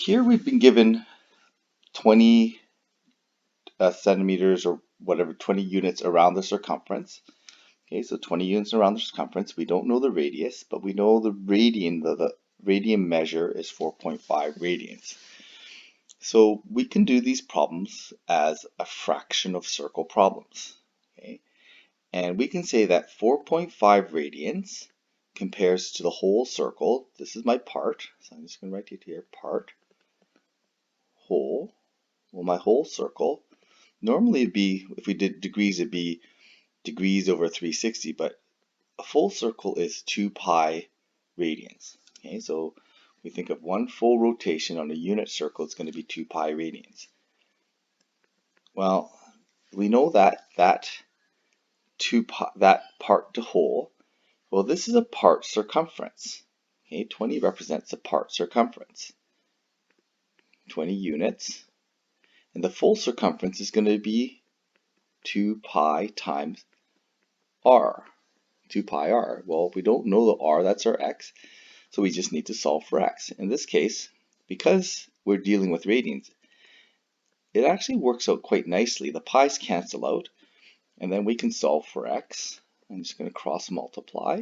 here we've been given 20 centimeters or whatever, 20 units around the circumference. Okay, so 20 units around the circumference. We don't know the radius, but we know the radian, the radian measure is 4.5 radians. So we can do these problems as a fraction of circle problems. Okay, and we can say that 4.5 radians compares to the whole circle. This is my part, so I'm just going to write it here, part, whole. Well, my whole circle, normally it'd be, if we did degrees, it'd be degrees over 360, but a full circle is 2 pi radians. Okay, so we think of one full rotation on a unit circle, it's going to be 2 pi radians. Well, we know that that part to whole, well, this is a part circumference. Okay, 20 represents a part circumference. 20 units. And the full circumference is going to be 2 pi times r. 2 pi r. Well, we don't know the r, that's our x, so we just need to solve for x. In this case, because we're dealing with radians, it actually works out quite nicely. The pi's cancel out, and then we can solve for x. I'm just going to cross multiply.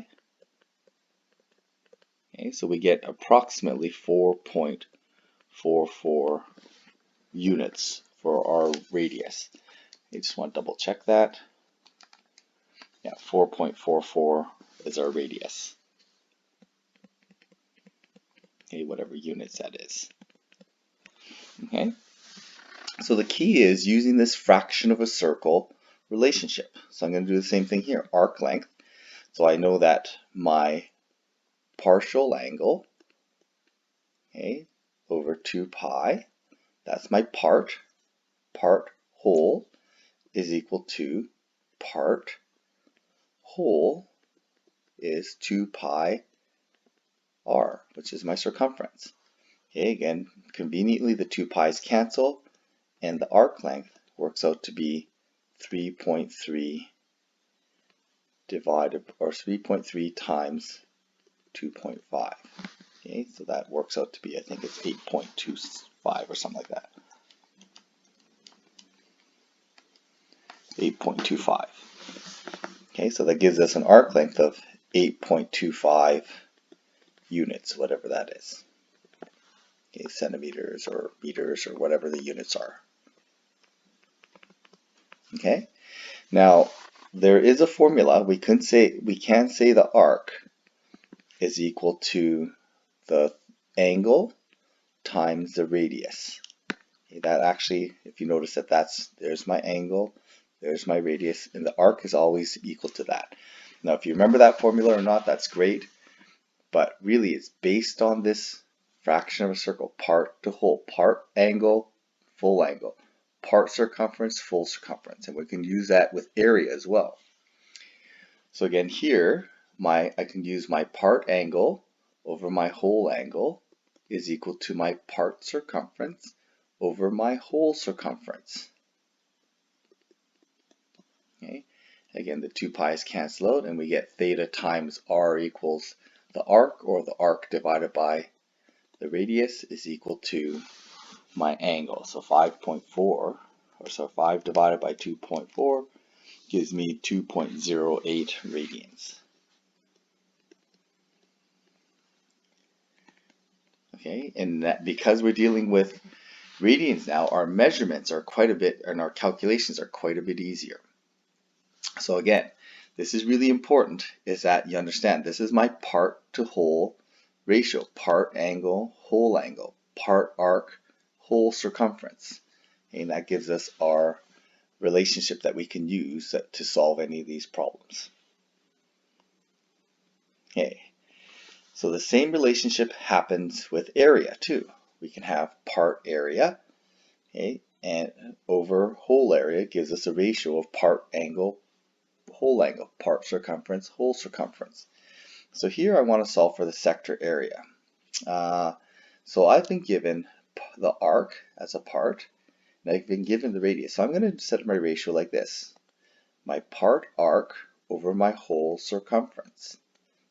Okay, so we get approximately 4.44 units for our radius. I just want to double check that. Yeah, 4.44 is our radius. Okay, whatever units that is. Okay, so the key is using this fraction of a circle relationship. So I'm going to do the same thing here, arc length. So I know that my partial angle, okay, over 2 pi, that's my part whole is equal to part whole is 2 pi r, which is my circumference. Okay, again, conveniently the 2 pi's cancel, and the arc length works out to be 3.3 divided, or 3.3 times 2.5. Okay, so that works out to be, I think it's 8.25 or something like that. 8.25. Okay, so that gives us an arc length of 8.25 units, whatever that is. Okay, centimeters or meters or whatever the units are. Okay, now there is a formula. We can say the arc is equal to the angle times the radius. Okay, that actually, if you notice that there's my angle, there's my radius, and the arc is always equal to that. Now, if you remember that formula or not, that's great, but really it's based on this fraction of a circle, part to whole, part angle, full angle, part circumference, full circumference, and we can use that with area as well. So again, here, I can use my part angle over my whole angle is equal to my part circumference over my whole circumference. Okay, again, the 2 pi's cancel out, and we get theta times r equals the arc, or the arc divided by the radius is equal to my angle. So 5.4, or so 5 divided by 2.4 gives me 2.08 radians. Okay, and that because we're dealing with radians now, our measurements are quite a bit, and our calculations are quite a bit easier. So again, this is really important, is that you understand this is my part to whole ratio, part angle, whole angle, part arc, whole circumference. And that gives us our relationship that we can use to solve any of these problems. Okay, so the same relationship happens with area too. We can have part area, okay, and over whole area gives us a ratio of part angle, whole angle, part circumference, whole circumference. So here I want to solve for the sector area. So I've been given the arc as a part, and I've been given the radius. So I'm going to set my ratio like this. My part arc over my whole circumference,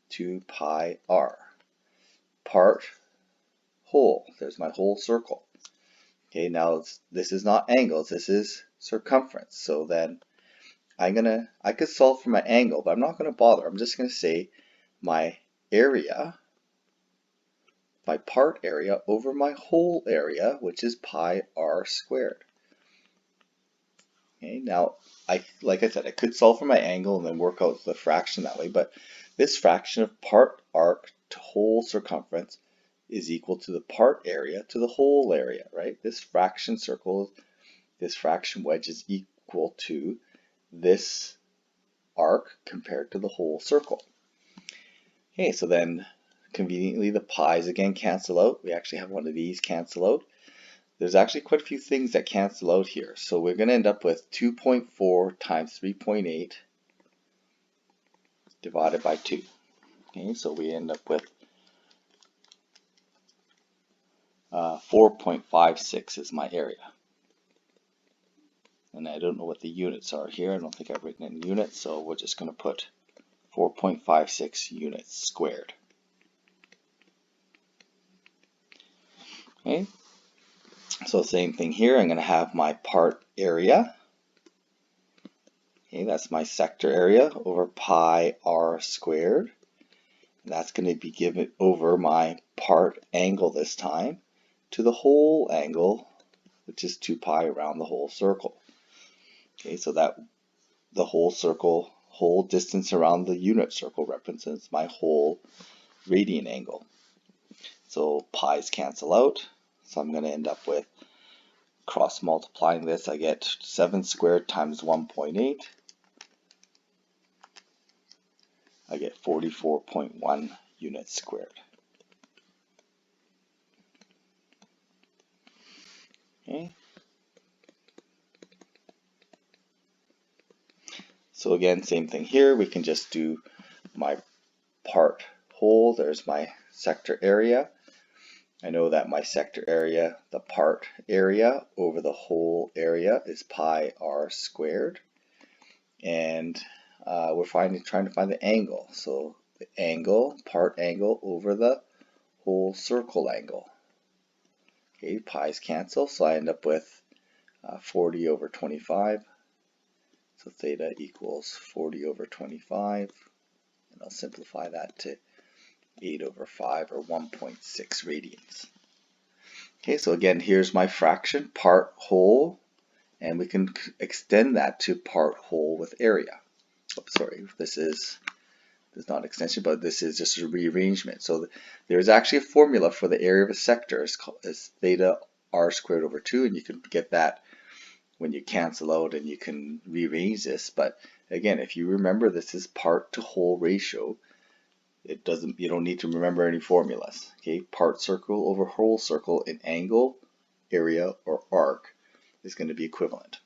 2 pi r. Part whole. There's my whole circle. Okay, now this is not angles, this is circumference. So then I could solve for my angle, but I'm not going to bother. I'm just going to say my area, my part area over my whole area, which is pi r squared. Okay, now like I said, I could solve for my angle and then work out the fraction that way, but this fraction of part arc to whole circumference is equal to the part area to the whole area, right? This fraction circle, this fraction wedge is equal to this arc compared to the whole circle. Okay, so then conveniently the pi's again cancel out. We actually have one of these cancel out. There's actually quite a few things that cancel out here. So we're going to end up with 2.4 times 3.8 divided by 2. Okay, so we end up with 4.56 is my area. And I don't know what the units are here. I don't think I've written in units, so we're just going to put 4.56 units squared. Okay, so same thing here. I'm going to have my part area. Okay, that's my sector area over pi r squared. And that's going to be given over my part angle this time to the whole angle, which is 2 pi around the whole circle. Okay, so that the whole circle, whole distance around the unit circle represents my whole radian angle. So pi's cancel out. So I'm going to end up with cross multiplying this. I get 7 squared times 1.8. I get 44.1 units squared. Okay. So again, same thing here. We can just do my part whole. There's my sector area. I know that my sector area, the part area over the whole area is pi r squared. And we're trying to find the angle. So the angle, part angle over the whole circle angle. Okay, pi's cancel, so I end up with 40 over 25. So theta equals 40 over 25. And I'll simplify that to 8 over 5 or 1.6 radians. Okay, so again, here's my fraction, part whole, and we can extend that to part whole with area. Oops, sorry, this is not extension, but this is just a rearrangement. So there's actually a formula for the area of a sector. It's theta r squared over 2, and you can get that when you cancel out and you can rearrange this. But again, if you remember, this is part to whole ratio. You don't need to remember any formulas. Okay, part circle over whole circle in angle, area, or arc is going to be equivalent.